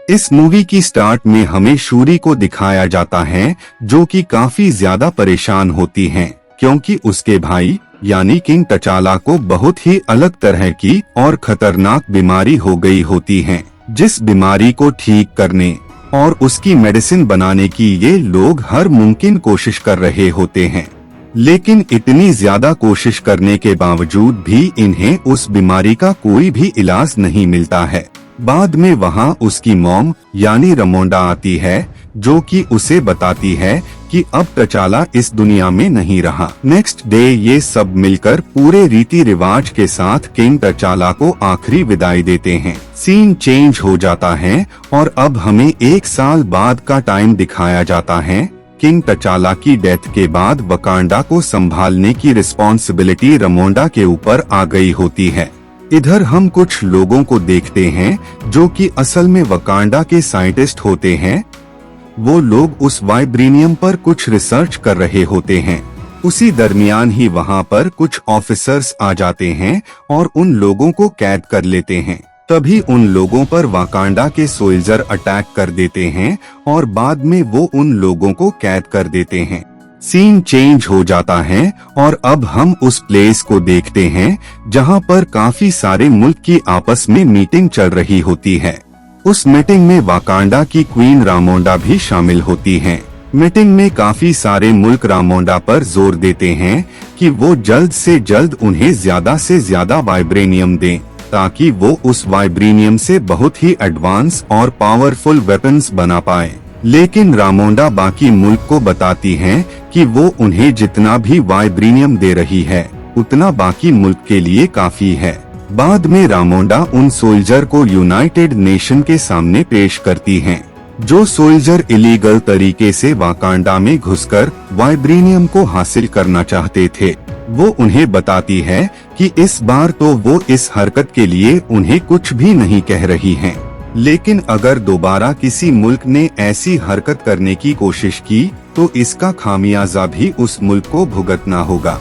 इस मूवी की स्टार्ट में हमें शूरी को दिखाया जाता है जो कि काफी ज्यादा परेशान होती हैं क्योंकि उसके भाई यानी किंग तचाला को बहुत ही अलग तरह की और खतरनाक बीमारी हो गई होती है, जिस बीमारी को ठीक करने और उसकी मेडिसिन बनाने की ये लोग हर मुमकिन कोशिश कर रहे होते हैं। लेकिन इतनी ज्यादा कोशिश करने के बावजूद भी इन्हें उस बीमारी का कोई भी इलाज नहीं मिलता है। बाद में वहाँ उसकी मॉम यानी रमोंडा आती है जो कि उसे बताती है कि अब तचाला इस दुनिया में नहीं रहा। नेक्स्ट डे ये सब मिलकर पूरे रीति रिवाज के साथ किंग तचाला को आखिरी विदाई देते हैं। सीन चेंज हो जाता है और अब हमें 1 साल बाद का टाइम दिखाया जाता है। किंग तचाला की डेथ के बाद वकांडा को संभालने की रिस्पॉन्सिबिलिटी रमोंडा के ऊपर आ गई होती है। इधर हम कुछ लोगों को देखते हैं जो कि असल में वकांडा के साइंटिस्ट होते हैं। वो लोग उस वाइब्रेनियम पर कुछ रिसर्च कर रहे होते हैं। उसी दरमियान ही वहाँ पर कुछ ऑफिसर्स आ जाते हैं और उन लोगों को कैद कर लेते हैं। तभी उन लोगों पर वाकांडा के सोल्जर अटैक कर देते हैं और बाद में वो उन लोगों को कैद कर देते हैं। सीन चेंज हो जाता है और अब हम उस प्लेस को देखते हैं जहां पर काफी सारे मुल्क की आपस में मीटिंग चल रही होती है। उस मीटिंग में वाकांडा की क्वीन रामोंडा भी शामिल होती हैं। मीटिंग में काफी सारे मुल्क रामोंडा पर जोर देते हैं कि वो जल्द से जल्द उन्हें ज्यादा से ज्यादा वाइब्रेनियम दें ताकि वो उस वाइब्रेनियम से बहुत ही एडवांस और पावरफुल वेपन्स बना पाए। लेकिन रामोंडा बाकी मुल्क को बताती हैं कि वो उन्हें जितना भी वाइब्रेनियम दे रही है उतना बाकी मुल्क के लिए काफी है। बाद में रामोंडा उन सोल्जर को यूनाइटेड नेशन के सामने पेश करती हैं, जो सोल्जर इलीगल तरीके से वाकांडा में घुसकर वाइब्रेनियम को हासिल करना चाहते थे। वो उन्हें बताती है कि इस बार तो वो इस हरकत के लिए उन्हें कुछ भी नहीं कह रही हैं, लेकिन अगर दोबारा किसी मुल्क ने ऐसी हरकत करने की कोशिश की तो इसका खामियाजा भी उस मुल्क को भुगतना होगा।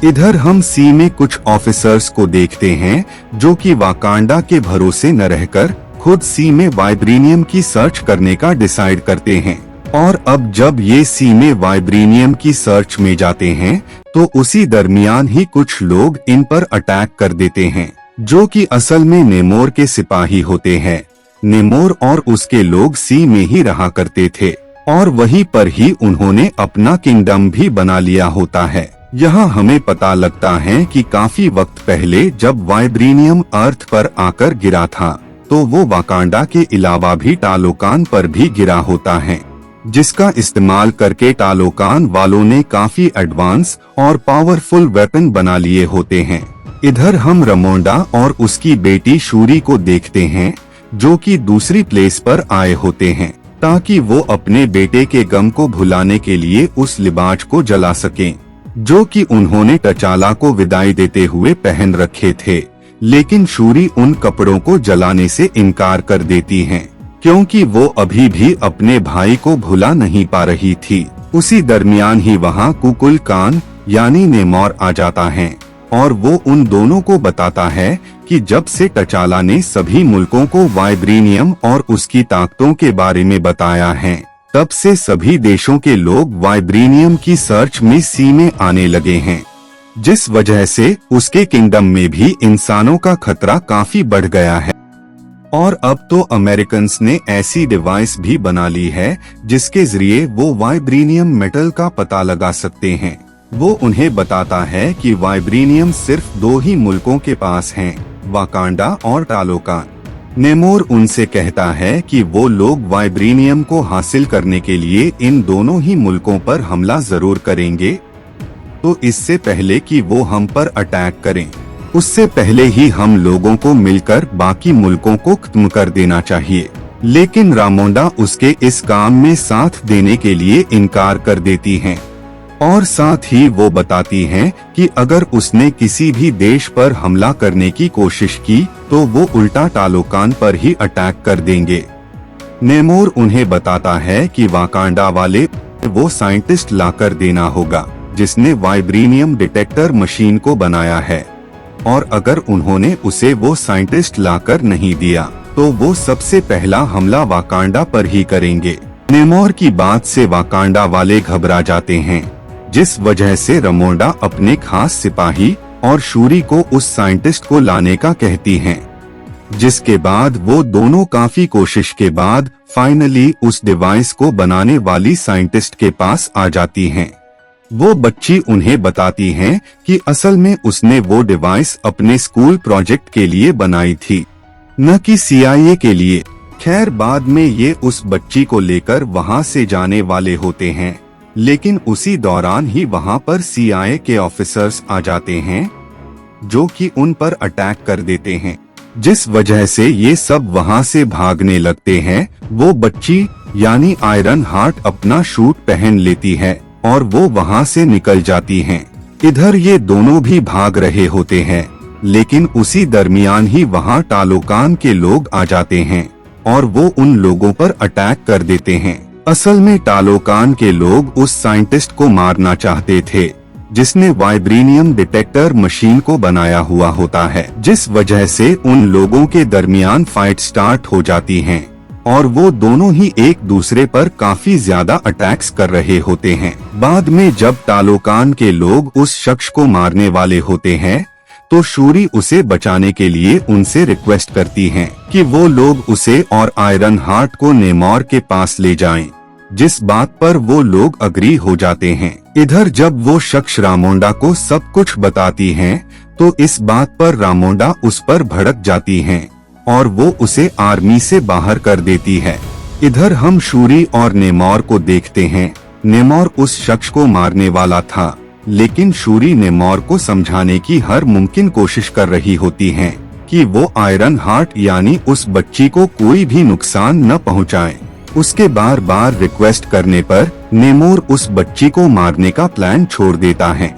इधर हम सी में कुछ ऑफिसर्स को देखते हैं जो कि वाकांडा के भरोसे न रहकर खुद सी में वाइब्रेनियम की सर्च करने का डिसाइड करते हैं। और अब जब ये सी में वाइब्रेनियम की सर्च में जाते हैं तो उसी दरमियान ही कुछ लोग इन पर अटैक कर देते हैं, जो कि असल में नेमोर के सिपाही होते हैं। नेमोर और उसके लोग सी में ही रहा करते थे और वहीं पर ही उन्होंने अपना किंगडम भी बना लिया होता है। यहाँ हमें पता लगता है कि काफी वक्त पहले जब वाइब्रेनियम अर्थ पर आकर गिरा था तो वो वाकांडा के अलावा भी टालोकान पर भी गिरा होता है, जिसका इस्तेमाल करके टालोकान वालों ने काफी एडवांस और पावरफुल वेपन बना लिए होते हैं। इधर हम रमोंडा और उसकी बेटी शूरी को देखते हैं जो कि दूसरी प्लेस पर आए होते हैं ताकि वो अपने बेटे के गम को भुलाने के लिए उस लिबाज को जला सकें जो कि उन्होंने तचाला को विदाई देते हुए पहन रखे थे। लेकिन शूरी उन कपड़ों को जलाने से इनकार कर देती हैं क्योंकि वो अभी भी अपने भाई को भुला नहीं पा रही थी। उसी दरमियान ही वहाँ कुकुल कान यानी नेमोर आ जाता है और वो उन दोनों को बताता है कि जब से तचाला ने सभी मुल्कों को वाइब्रेनियम और उसकी ताकतों के बारे में बताया है तब से सभी देशों के लोग वाइब्रेनियम की सर्च में सी में आने लगे हैं, जिस वजह से उसके किंगडम में भी इंसानों का खतरा काफी बढ़ गया है। और अब तो अमेरिकन्स ने ऐसी डिवाइस भी बना ली है जिसके जरिए वो वाइब्रेनियम मेटल का पता लगा सकते हैं। वो उन्हें बताता है कि वाइब्रेनियम सिर्फ 2 ही मुल्कों के पास हैं, वाकांडा और टालोकान। नेमोर उनसे कहता है कि वो लोग वाइब्रेनियम को हासिल करने के लिए इन दोनों ही मुल्कों पर हमला जरूर करेंगे, तो इससे पहले कि वो हम पर अटैक करें उससे पहले ही हम लोगों को मिलकर बाकी मुल्कों को खत्म कर देना चाहिए। लेकिन रामोंडा उसके इस काम में साथ देने के लिए इनकार कर देती हैं और साथ ही वो बताती हैं कि अगर उसने किसी भी देश पर हमला करने की कोशिश की तो वो उल्टा टालोकान पर ही अटैक कर देंगे। नेमोर उन्हें बताता है कि वाकांडा वाले वो साइंटिस्ट लाकर देना होगा जिसने वाइब्रेनियम डिटेक्टर मशीन को बनाया है, और अगर उन्होंने उसे वो साइंटिस्ट लाकर नहीं दिया तो वो सबसे पहला हमला वाकांडा पर ही करेंगे। नेमोर की बात से वाकांडा वाले घबरा जाते हैं, जिस वजह से रामोंडा अपने खास सिपाही और शूरी को उस साइंटिस्ट को लाने का कहती हैं, जिसके बाद वो दोनों काफी कोशिश के बाद फाइनली उस डिवाइस को बनाने वाली साइंटिस्ट के पास आ जाती हैं। वो बच्ची उन्हें बताती हैं कि असल में उसने वो डिवाइस अपने स्कूल प्रोजेक्ट के लिए बनाई थी, न कि CIA के लिए। खैर बाद में ये उस बच्ची को लेकर वहाँ से जाने वाले होते हैं, लेकिन उसी दौरान ही वहाँ पर CIA के ऑफिसर्स आ जाते हैं, जो कि उन पर अटैक कर देते हैं, जिस वजह से ये सब वहाँ से भागने लगते हैं। वो बच्ची यानी आयरन हार्ट अपना सूट पहन लेती है और वो वहाँ से निकल जाती हैं। इधर ये दोनों भी भाग रहे होते हैं, लेकिन उसी दरमियान ही वहाँ टालोकान के लोग आ जाते हैं और वो उन लोगों पर अटैक कर देते हैं। असल में टालोकान के लोग उस साइंटिस्ट को मारना चाहते थे, जिसने वाइब्रेनियम डिटेक्टर मशीन को बनाया हुआ होता है, जिस वजह से उन लोगों के दरमियान फाइट स्टार्ट हो जाती है और वो दोनों ही एक दूसरे पर काफी ज्यादा अटैक्स कर रहे होते हैं। बाद में जब टालोकान के लोग उस शख्स को मारने वाले होते हैं, तो शूरी उसे बचाने के लिए उनसे रिक्वेस्ट करती हैं कि वो लोग उसे और आयरन हार्ट को नेमोर के पास ले जाएं, जिस बात पर वो लोग अग्री हो जाते हैं। इधर जब वो शख्स रामोंडा को सब कुछ बताती हैं, तो इस बात पर रामोंडा उस पर भड़क जाती हैं और वो उसे आर्मी से बाहर कर देती है। इधर हम शूरी और नेमोर को देखते हैं। नेमोर उस शख्स को मारने वाला था, लेकिन शूरी नेमोर को समझाने की हर मुमकिन कोशिश कर रही होती हैं कि वो आयरन हार्ट यानी उस बच्ची को कोई भी नुकसान न पहुंचाए। उसके बार बार रिक्वेस्ट करने पर नेमोर उस बच्ची को मारने का प्लान छोड़ देता है।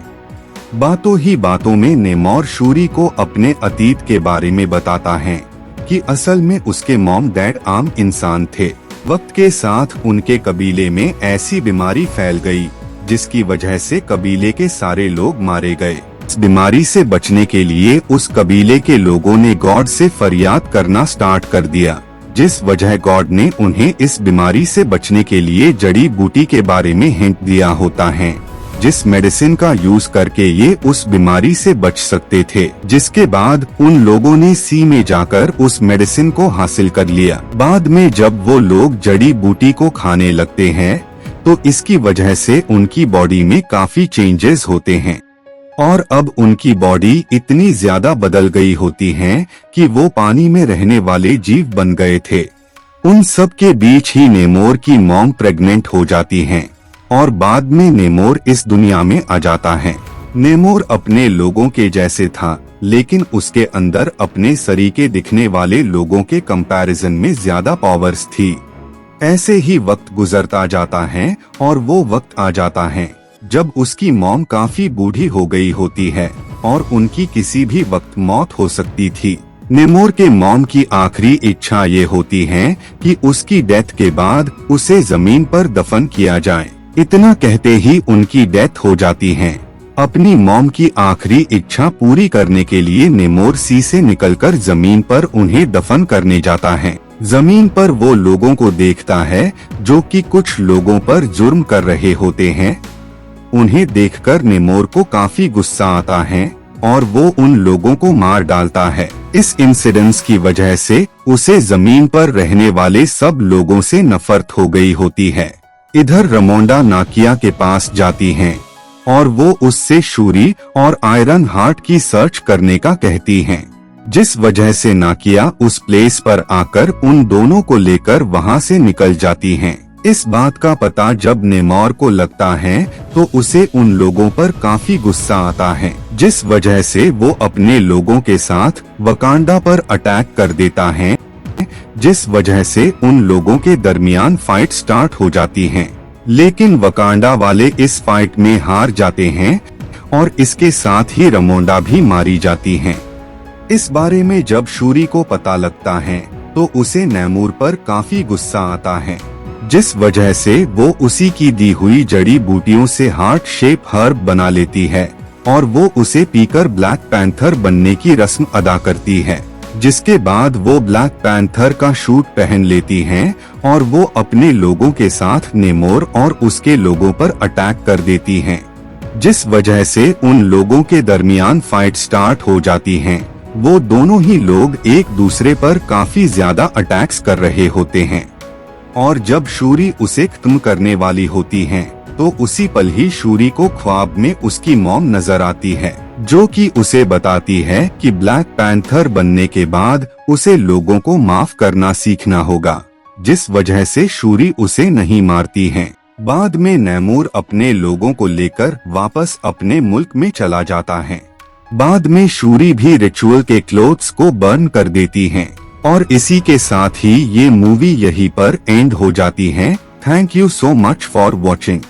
बातों ही बातों में नेमोर शूरी को अपने अतीत के बारे में बताता है कि असल में उसके मॉम डैड आम इंसान थे। वक्त के साथ उनके कबीले में ऐसी बीमारी फैल गई, जिसकी वजह से कबीले के सारे लोग मारे गए। इस बीमारी से बचने के लिए उस कबीले के लोगों ने गॉड से फरियाद करना स्टार्ट कर दिया, जिस वजह गॉड ने उन्हें इस बीमारी से बचने के लिए जड़ी बूटी के बारे में हिंट दिया होता है, जिस मेडिसिन का यूज करके ये उस बीमारी से बच सकते थे। जिसके बाद उन लोगों ने सी में जाकर उस मेडिसिन को हासिल कर लिया। बाद में जब वो लोग जड़ी बूटी को खाने लगते हैं, तो इसकी वजह से उनकी बॉडी में काफी चेंजेस होते हैं और अब उनकी बॉडी इतनी ज्यादा बदल गई होती है कि वो पानी में रहने वाले जीव बन गए थे। उन सब के बीच ही नेमोर की मॉम प्रेग्नेंट हो जाती हैं और बाद में नेमोर इस दुनिया में आ जाता है। नेमोर अपने लोगों के जैसे था, लेकिन उसके अंदर अपने सरीके दिखने वाले लोगों के कंपैरिजन में ज्यादा पावर्स थी। ऐसे ही वक्त गुजरता जाता है और वो वक्त आ जाता है जब उसकी मॉम काफी बूढ़ी हो गई होती है और उनकी किसी भी वक्त मौत हो सकती थी। नेमोर के मॉम की आखिरी इच्छा ये होती है कि उसकी डेथ के बाद उसे जमीन पर दफन किया जाए। इतना कहते ही उनकी डेथ हो जाती है। अपनी मॉम की आखिरी इच्छा पूरी करने के लिए नेमोर सी से निकलकर जमीन पर उन्हें दफन करने जाता है। जमीन पर वो लोगों को देखता है जो कि कुछ लोगों पर जुर्म कर रहे होते हैं। उन्हें देखकर नेमोर को काफी गुस्सा आता है और वो उन लोगों को मार डालता है। इस इंसिडेंस की वजह से उसे जमीन पर रहने वाले सब लोगों से नफरत हो गई होती है। इधर रामोंडा नाकिया के पास जाती हैं और वो उससे शूरी और आयरन हार्ट की सर्च करने का कहती हैं, जिस वजह से नाकिया उस प्लेस पर आकर उन दोनों को लेकर वहां से निकल जाती हैं। इस बात का पता जब नेमोर को लगता है तो उसे उन लोगों पर काफी गुस्सा आता है, जिस वजह से वो अपने लोगों के साथ वकांडा पर अटैक कर देता है, जिस वजह से उन लोगों के दरमियान फाइट स्टार्ट हो जाती है। लेकिन वकांडा वाले इस फाइट में हार जाते हैं और इसके साथ ही रामोंडा भी मारी जाती है। इस बारे में जब शूरी को पता लगता है तो उसे नेमोर पर काफी गुस्सा आता है, जिस वजह से वो उसी की दी हुई जड़ी बूटियों से हार्ट शेप हर्ब बना लेती है और वो उसे पीकर ब्लैक पैंथर बनने की रस्म अदा करती है। जिसके बाद वो ब्लैक पैंथर का सूट पहन लेती हैं और वो अपने लोगों के साथ नेमोर और उसके लोगों पर अटैक कर देती हैं, जिस वजह से उन लोगों के दरमियान फाइट स्टार्ट हो जाती हैं। वो दोनों ही लोग एक दूसरे पर काफी ज्यादा अटैक्स कर रहे होते हैं और जब शूरी उसे खत्म करने वाली होती हैं, तो उसी पल ही शूरी को ख्वाब में उसकी मॉम नजर आती है, जो कि उसे बताती है कि ब्लैक पैंथर बनने के बाद उसे लोगों को माफ करना सीखना होगा, जिस वजह से शूरी उसे नहीं मारती है। बाद में नेमोर अपने लोगों को लेकर वापस अपने मुल्क में चला जाता है। बाद में शूरी भी रिचुअल के क्लोथ्स को बर्न कर देती हैं और इसी के साथ ही ये मूवी यहीं पर एंड हो जाती है। Thank you so much for watching.